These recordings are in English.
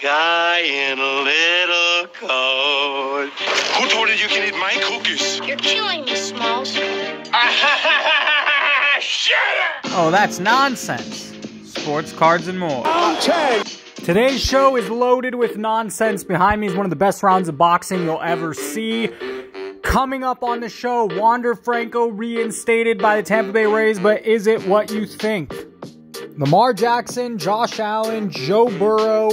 Guy in a little coat. Who told you you can eat my cookies? You're killing me, Smalls. Shut up! Oh, that's nonsense. Sports, cards, and more. Today's show is loaded with nonsense. Behind me is one of the best rounds of boxing you'll ever see. Coming up on the show, Wander Franco reinstated by the Tampa Bay Rays, but is it what you think? Lamar Jackson, Josh Allen, Joe Burrow,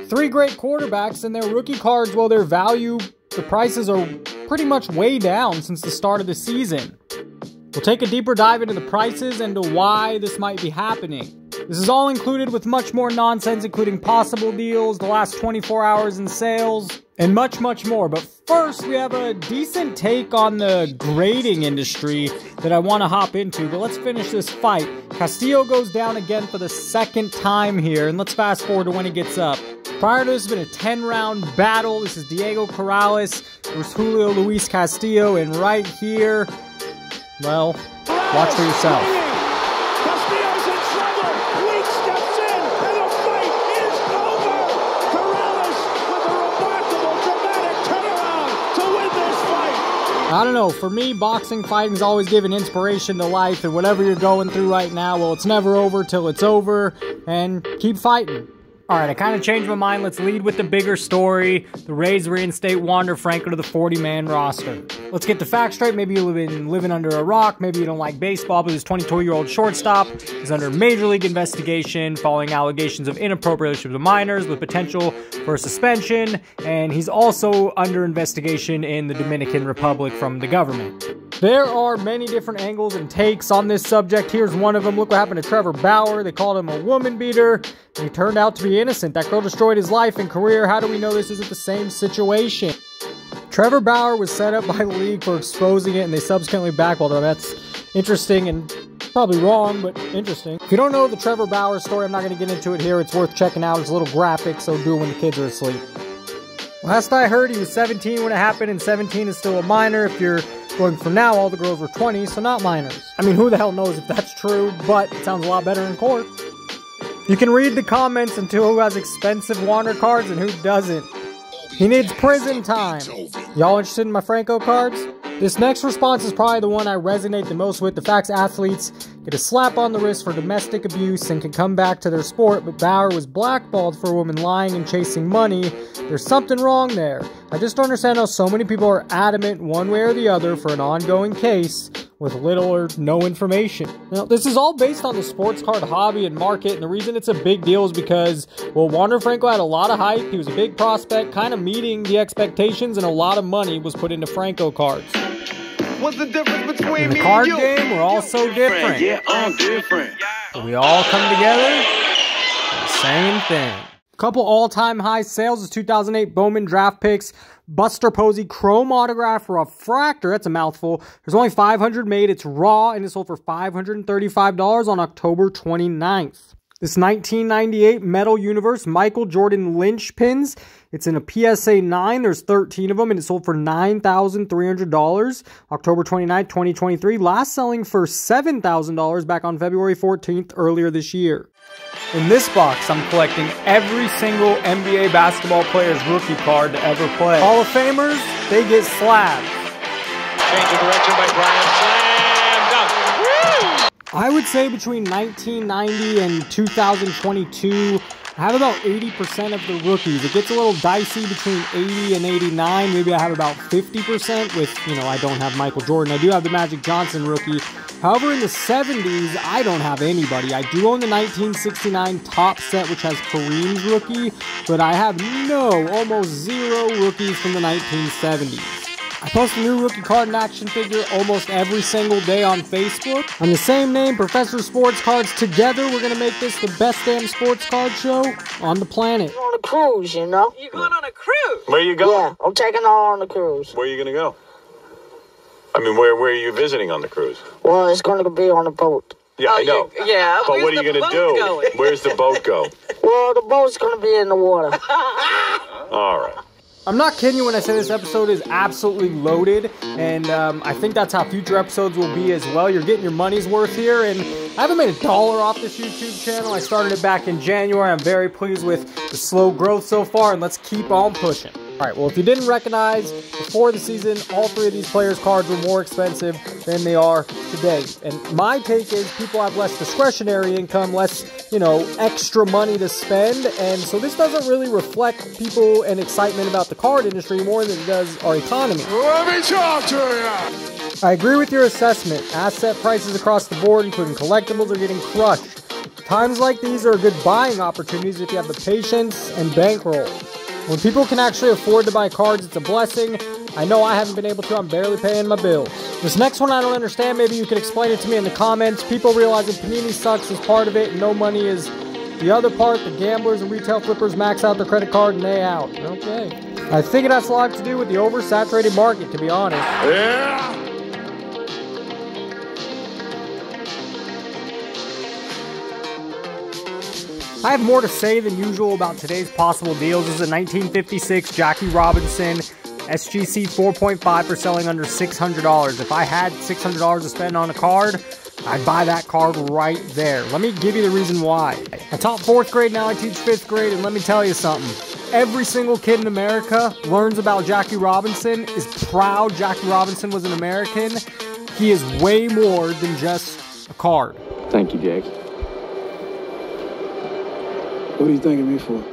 three great quarterbacks, and their rookie cards, well, their value, the prices are pretty much way down since the start of the season. We'll take a deeper dive into the prices and to why this might be happening. This is all included with much more nonsense, including possible deals, the last 24 hours in sales, and much, much more. But first, we have a decent take on the grading industry that I want to hop into. But let's finish this fight. Castillo goes down again for the second time here, and let's fast forward to when he gets up. Prior to this, it's been a 10-round battle. This is Diego Corrales versus Julio Luis Castillo, and right here, well, watch for yourself. Castillo's in trouble. Leach steps in, and the fight is over. Corrales with a remarkable, dramatic turnaround to win this fight. I don't know, for me, boxing fighting's always given inspiration to life, and whatever you're going through right now, well, it's never over till it's over, and keep fighting. Alright, I kind of changed my mind. Let's lead with the bigger story. The Rays reinstate Wander Franco to the 40-man roster. Let's get the facts straight. Maybe you've been living under a rock. Maybe you don't like baseball, but this 22-year-old shortstop is under Major League investigation following allegations of inappropriate relationship with minors with potential for suspension. And he's also under investigation in the Dominican Republic from the government. There are many different angles and takes on this subject. Here's one of them. Look what happened to Trevor Bauer. They called him a woman beater, and he turned out to be innocent. That girl destroyed his life and career. How do we know this isn't the same situation? Trevor Bauer was set up by the league for exposing it, and they subsequently blackballed him. That's interesting and probably wrong, but interesting. If you don't know the Trevor Bauer story, I'm not going to get into it here. It's worth checking out. It's a little graphic, so do it when the kids are asleep. Last I heard, he was 17 when it happened, and 17 is still a minor. If you're going from now, all the girls were 20, so not minors. I mean, who the hell knows if that's true, but it sounds a lot better in court. You can read the comments into who has expensive Wander cards and who doesn't. He needs prison time. Y'all interested in my Franco cards? This next response is probably the one I resonate the most with. The facts athletes get a slap on the wrist for domestic abuse and can come back to their sport, but Bauer was blackballed for a woman lying and chasing money. There's something wrong there. I just don't understand how so many people are adamant one way or the other for an ongoing case with little or no information. Now, this is all based on the sports card hobby and market, and the reason it's a big deal is because, well, Wander Franco had a lot of hype. He was a big prospect, kind of meeting the expectations, and a lot of money was put into Franco cards. What's the difference between In the me card and you? game, we're all so different. Yeah, I'm different. But we all come together, the same thing. Couple all-time high sales is 2008 Bowman draft picks. Buster Posey Chrome Autograph Refractor. That's a mouthful. There's only 500 made. It's raw, and it sold for $535 on October 29th. This 1998 Metal Universe Michael Jordan Lynch pins. It's in a PSA 9. There's 13 of them, and it sold for $9,300 October 29th, 2023. Last selling for $7,000 back on February 14th earlier this year. In this box, I'm collecting every single NBA basketball player's rookie card to ever play. Hall of Famers, they get slabs. Change of direction by Bryant. Slam dunk. Woo! I would say between 1990 and 2022, I have about 80% of the rookies. It gets a little dicey between 80 and 89. Maybe I have about 50% with, I don't have Michael Jordan. I do have the Magic Johnson rookie. However, in the 70s, I don't have anybody. I do own the 1969 top set, which has Kareem's rookie, but I have almost zero rookies from the 1970s. I post a new rookie card and action figure almost every single day on Facebook. On the same name, Professor Sports Cards. Together, we're going to make this the best damn sports card show on the planet. On a cruise, you know? You going on a cruise? Where you going? Yeah, I'm taking her on a cruise. Where are you going to go? I mean, where are you visiting on the cruise? Well, it's going to be on a boat. Yeah, I know. Yeah. But what are you going to do? Where's the boat go? Well, the boat's going to be in the water. All right. I'm not kidding you when I say this episode is absolutely loaded, and I think that's how future episodes will be as well. You're getting your money's worth here, and I haven't made $1 off this YouTube channel. I started it back in January. I'm very pleased with the slow growth so far, and let's keep on pushing. All right, well, if you didn't recognize, before the season, all 3 of these players' cards were more expensive than they are today. And my take is people have less discretionary income, less, extra money to spend. And so this doesn't really reflect people and excitement about the card industry more than it does our economy. Let me talk to you. I agree with your assessment. Asset prices across the board, including collectibles, are getting crushed. Times like these are good buying opportunities if you have the patience and bankroll. When people can actually afford to buy cards, it's a blessing. I know I haven't been able to. I'm barely paying my bills. This next one I don't understand. Maybe you could explain it to me in the comments. People realizing Panini sucks is part of it and no money is the other part. The gamblers and retail flippers max out their credit card and they out. Okay. I think it has a lot to do with the oversaturated market, to be honest. Yeah. I have more to say than usual about today's possible deals. This is a 1956 Jackie Robinson SGC 4.5 for selling under $600. If I had $600 to spend on a card, I'd buy that card right there. Let me give you the reason why. I taught 4th grade, now I teach 5th grade, and let me tell you something. Every single kid in America learns about Jackie Robinson, is proud Jackie Robinson was an American. He is way more than just a card. Thank you, Jake. What are you thanking me for?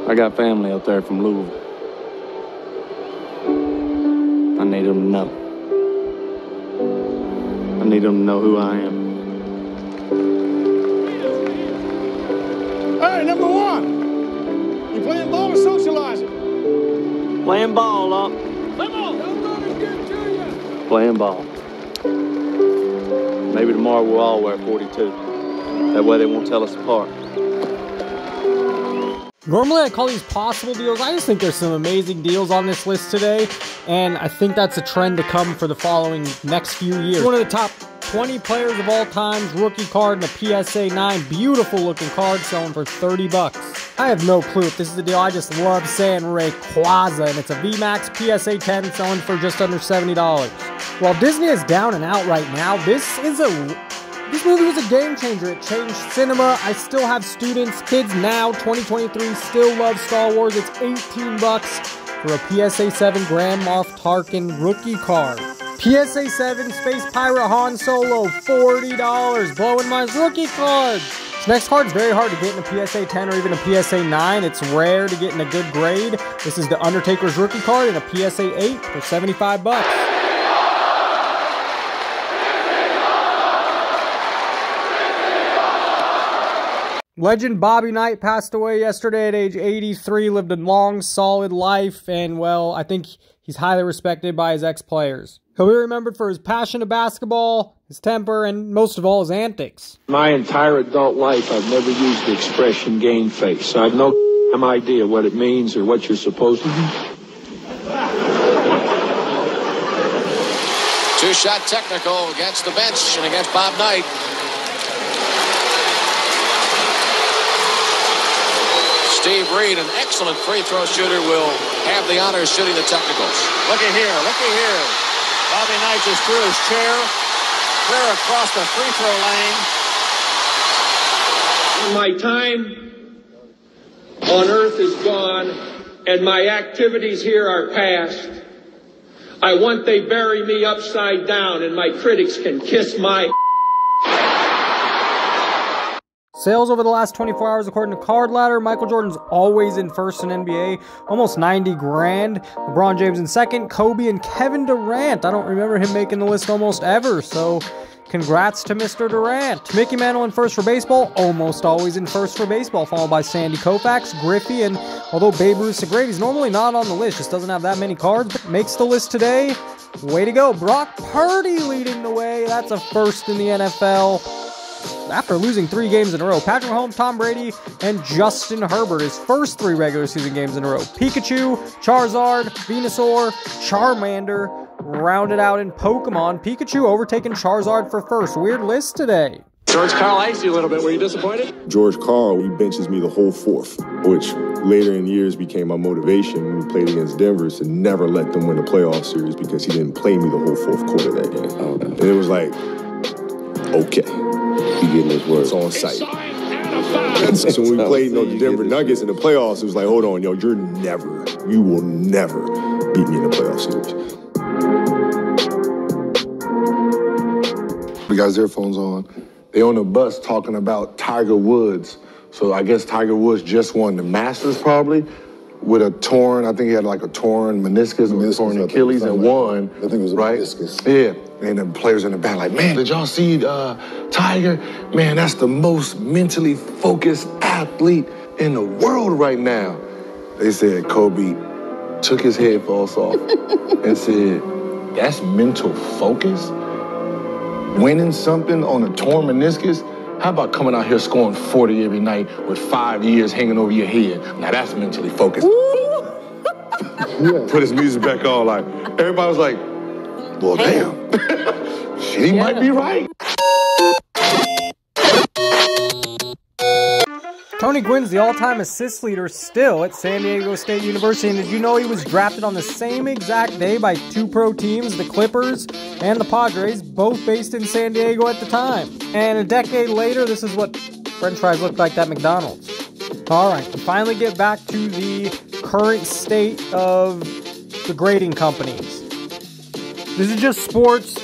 I got family out there from Louisville. I need them to know. I need them to know who I am. Hey, number 1. You playing ball or socializing? Playing ball, huh? Come on. Don't let us get to you. Playing ball. Maybe tomorrow we'll all wear 42. That way they won't tell us apart. Normally I call these possible deals. I just think there's some amazing deals on this list today, and I think that's a trend to come for the following next few years. One of the top 20 players of all times, rookie card in a PSA 9, beautiful looking card selling for $30. I have no clue if this is the deal. I just love saying Rayquaza, and it's a VMAX PSA 10 selling for just under $70. While Disney is down and out right now, this movie was a game changer. It changed cinema. I still have students, kids now, 2023, still love Star Wars. It's $18 for a PSA 7 Grand Moff Tarkin rookie card. PSA 7 Space Pirate Han Solo, $40. Blowing my rookie card. This next card is very hard to get in a PSA 10 or even a PSA 9. It's rare to get in a good grade. This is the Undertaker's rookie card in a PSA 8 for $75. Legend Bobby Knight passed away yesterday at age 83, lived a long, solid life, and, well, I think he's highly respected by his ex-players. He'll be remembered for his passion of basketball, his temper, and most of all, his antics. My entire adult life, I've never used the expression game face. So I have no idea what it means or what you're supposed to do. Two-shot technical against the bench and against Bob Knight. Steve Reed, an excellent free throw shooter, will have the honors shooting the technicals. Looky here, looky here. Bobby Knight just threw his chair clear across the free throw lane. My time on earth is gone and my activities here are past. I want they bury me upside down and my critics can kiss my... Sales over the last 24 hours, according to Card Ladder, Michael Jordan's always in first in NBA, almost 90 grand. LeBron James in second, Kobe and Kevin Durant. I don't remember him making the list almost ever, so congrats to Mr. Durant. Mickey Mantle in first for baseball, almost always in first for baseball, followed by Sandy Koufax, Griffey, and although Babe Ruth's a great, he's normally not on the list, just doesn't have that many cards, but makes the list today. Way to go. Brock Purdy leading the way. That's a first in the NFL. After losing 3 games in a row, Patrick Mahomes, Tom Brady, and Justin Herbert, his first 3 regular season games in a row. Pikachu, Charizard, Venusaur, Charmander, rounded out in Pokemon. Pikachu overtaking Charizard for first. Weird list today. George Karl iced you a little bit. Were you disappointed? George Karl, he benches me the whole fourth, which later in years became my motivation when we played against Denver to never let them win a playoff series because he didn't play me the whole fourth quarter that game. Oh, and it was like, okay, he getting his words on site. So when we played the Denver Nuggets in the playoffs, it was like, hold on, yo, you will never beat me in the playoff series. We got their phones on. They on the bus talking about Tiger Woods. So I guess Tiger Woods just won the Masters probably with a torn, I think he had like a torn meniscus or torn Achilles and won. I think it was a right? meniscus. Yeah. And the players in the back like, man, did y'all see Tiger? Man, that's the most mentally focused athlete in the world right now. They said Kobe took his headphones off and said, that's mental focus? Winning something on a torn meniscus? How about coming out here scoring 40 every night with 5 years hanging over your head? Now that's mentally focused. Put his music back on, like, everybody was like, well, damn. She might be right. Tony Gwynn's the all-time assist leader still at San Diego State University, and did you know he was drafted on the same exact day by two pro teams, the Clippers and the Padres, both based in San Diego at the time? And a decade later, this is what French fries looked like at McDonald's. Alright, we finally get back to the current state of the grading companies. This is just sports.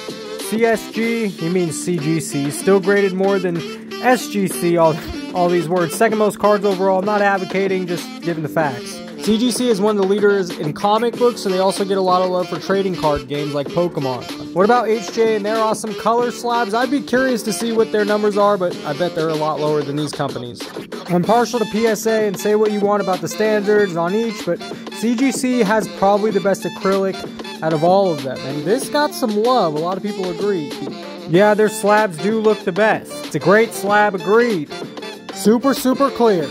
CSG, he means CGC, still graded more than SGC, all these words. Second most cards overall, not advocating, just giving the facts. CGC is one of the leaders in comic books, and they also get a lot of love for trading card games like Pokemon. What about HJ and their awesome color slabs? I'd be curious to see what their numbers are, but I bet they're a lot lower than these companies. I'm partial to PSA, and say what you want about the standards on each, but CGC has probably the best acrylic out of all of them, and this got some love. A lot of people agree. Yeah, their slabs do look the best. It's a great slab, agreed. Super, super clear.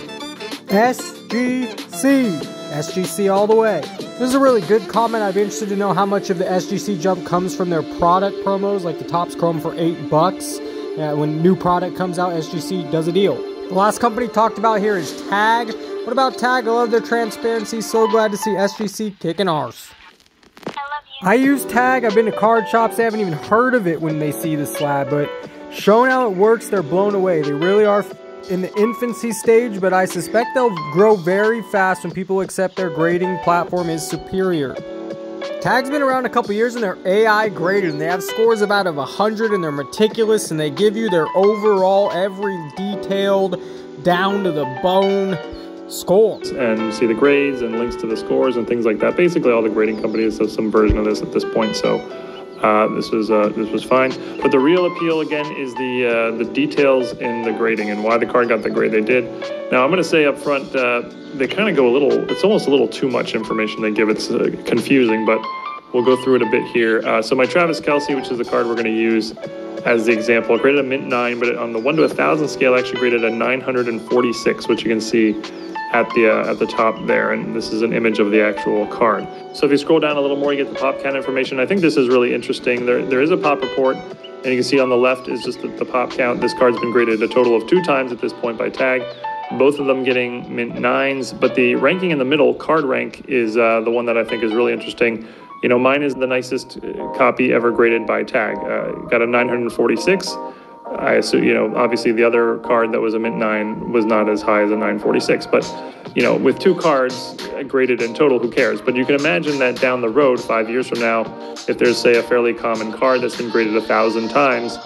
SGC. SGC all the way. This is a really good comment. I'd be interested to know how much of the SGC jump comes from their product promos, like the Topps Chrome for $8. When new product comes out, SGC does a deal. The last company talked about here is Tag. What about Tag? I love their transparency. So glad to see SGC kicking ours. I use Tag. I've been to card shops. They haven't even heard of it when they see the slab, but showing how it works, they're blown away. They really are in the infancy stage, but I suspect they'll grow very fast when people accept their grading platform is superior. Tag's been around a couple years and they're AI graded, and they have scores of out of 100, and they're meticulous, and they give you their overall, every detailed, down to the bone score. And see the grades and links to the scores and things like that. Basically, all the grading companies have some version of this at this point, so this was fine. But the real appeal again is the details in the grading and why the card got the grade they did. Now, I'm going to say up front, they kind of go a little. It's almost a little too much information they give. It's confusing, but we'll go through it a bit here. So my Travis Kelce, which is the card we're going to use as the example, graded a mint 9, but on the 1 to 1,000 scale, actually graded a 946, which you can see at the top there, and this is an image of the actual card. So if you scroll down a little more, you get the pop count information. I think this is really interesting. There is a pop report, and you can see on the left is just the pop count. This card's been graded a total of 2 times at this point by Tag, both of them getting mint 9s, but the ranking in the middle, card rank, is the one that I think is really interesting. You know, mine is the nicest copy ever graded by Tag. Got a 946. I assume, you know, obviously the other card that was a mint 9 was not as high as a 946, but, you know, with 2 cards graded in total, who cares? But you can imagine that down the road, 5 years from now, if there's, say, a fairly common card that's been graded 1,000 times,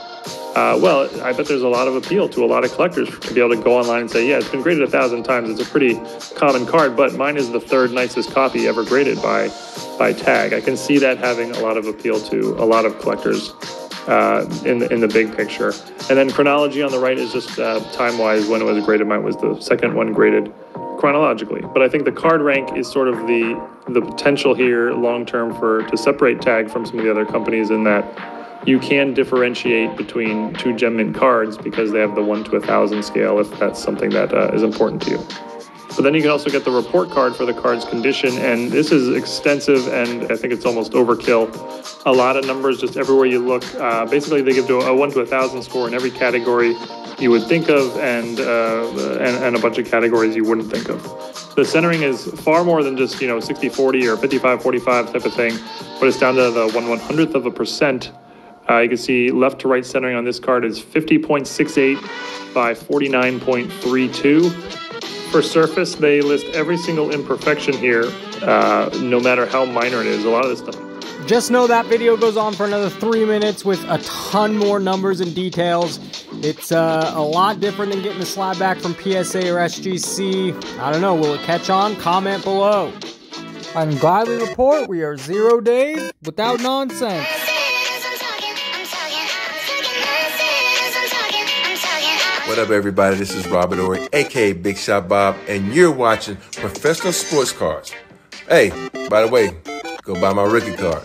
well, I bet there's a lot of appeal to a lot of collectors to be able to go online and say, yeah, it's been graded 1,000 times. It's a pretty common card, but mine is the 3rd nicest copy ever graded by Tag. I can see that having a lot of appeal to a lot of collectors in the big picture. And then chronology on the right is just time-wise when it was graded. Mine was the 2nd one graded chronologically. But I think the card rank is sort of the potential here long-term to separate Tag from some of the other companies, in that you can differentiate between 2 gem mint cards because they have the 1 to 1,000 scale, if that's something that is important to you. But then you can also get the report card for the card's condition, and this is extensive, and I think it's almost overkill. A lot of numbers just everywhere you look. Basically, they give a 1 to 1,000 score in every category you would think of, and a bunch of categories you wouldn't think of. The centering is far more than just 60-40 or 55-45 type of thing, but it's down to the 1/100th of a percent. You can see left to right centering on this card is 50.68 by 49.32. For surface, they list every single imperfection here, no matter how minor it is. A lot of this stuff. Just know that video goes on for another 3 minutes with a ton more numbers and details. It's a lot different than getting the slide back from PSA or SGC. I don't know, will it catch on? Comment below. I can gladly report we are 0 days without nonsense. What up, everybody? This is Robert Ory, aka Big Shot Bob, and you're watching Professional Sports Cards. Hey, by the way, go buy my rookie card.